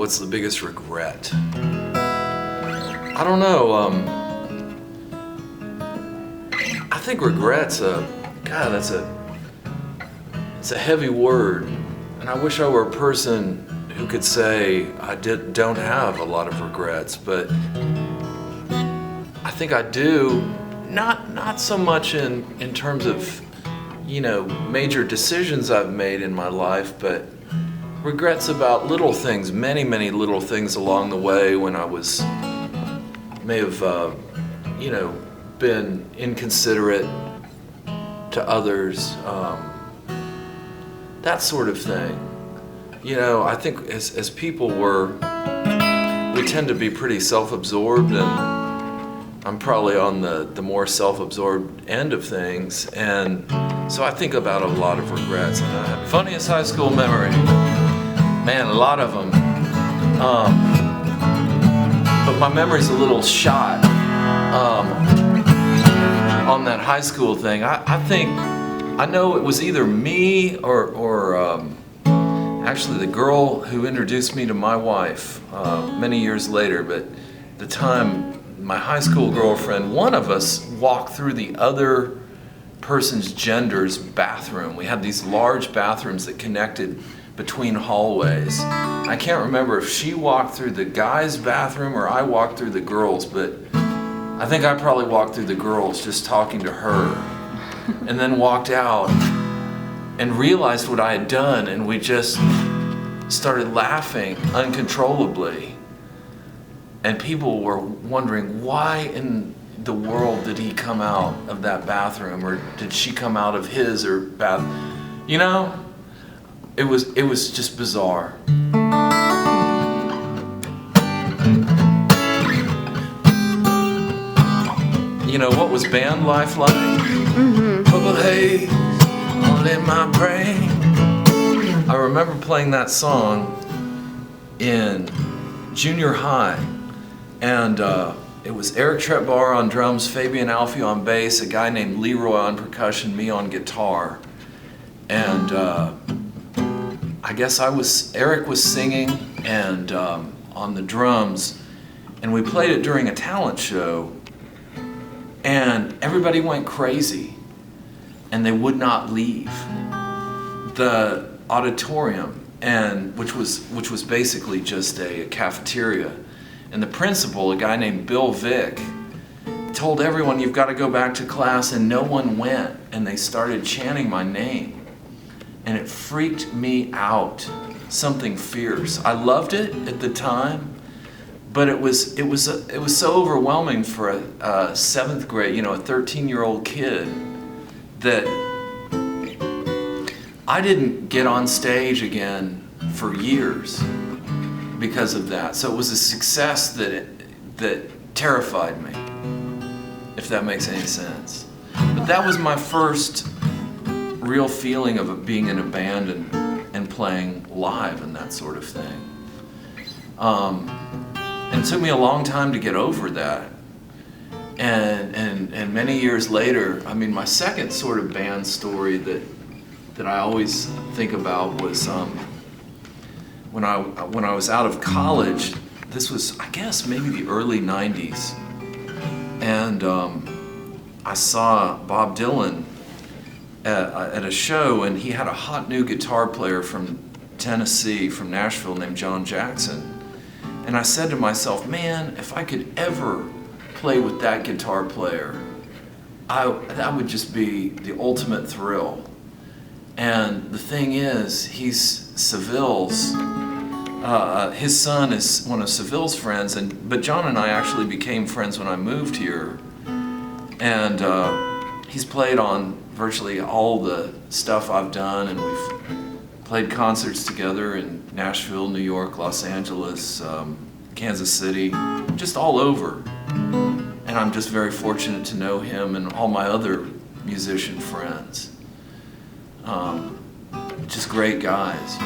what's the biggest regret? I don't know. I think regret's it's a heavy word, and I wish I were a person who could say I don't have a lot of regrets, but I think I do. Not so much in terms of, major decisions I've made in my life, but regrets about little things, many little things along the way when I may have been inconsiderate to others, that sort of thing. I think as people we tend to be pretty self-absorbed, and I'm probably on the more self-absorbed end of things, and so I think about a lot of regrets. And funniest high school memory, man, a lot of them. But my memory's a little shot on that high school thing. I know it was either me or actually the girl who introduced me to my wife many years later, but at the time, my high school girlfriend, one of us walked through the other person's gender's bathroom. We had these large bathrooms that connected between hallways. I can't remember if she walked through the guy's bathroom or I walked through the girls', but I think I probably walked through the girls' just talking to her, and then walked out and realized what I had done, and we just started laughing uncontrollably. And people were wondering, why in the world did he come out of that bathroom, or did she come out of his or bath? It was just bizarre. What was band life like? Mm-hmm. Purple haze all in my brain. I remember playing that song in junior high. And it was Eric Tretbar on drums, Fabian Alfie on bass, a guy named Leroy on percussion, me on guitar. And I guess Eric was singing and on the drums, and we played it during a talent show, and everybody went crazy, and they would not leave the auditorium, and which was basically just a cafeteria. And the principal, a guy named Bill Vick, told everyone, you've got to go back to class, and no one went. And they started chanting my name. And it freaked me out, something fierce. I loved it at the time, but it was so overwhelming for a seventh grade, a 13-year-old kid, that I didn't get on stage again for years because of that. So it was a success that terrified me, if that makes any sense. But that was my first real feeling of being in a band and playing live and that sort of thing. And it took me a long time to get over that. And many years later, my second sort of band story that I always think about was when I was out of college. This was, I guess, maybe the early 90s. And I saw Bob Dylan at a show, and he had a hot new guitar player from Tennessee, from Nashville, named John Jackson. And I said to myself, man, if I could ever play with that guitar player, that would just be the ultimate thrill. And the thing is, he's Seville's, his son is one of Seville's friends, but John and I actually became friends when I moved here. And he's played on virtually all the stuff I've done, and we've played concerts together in Nashville, New York, Los Angeles, Kansas City, just all over. And I'm just very fortunate to know him and all my other musician friends. Just great guys,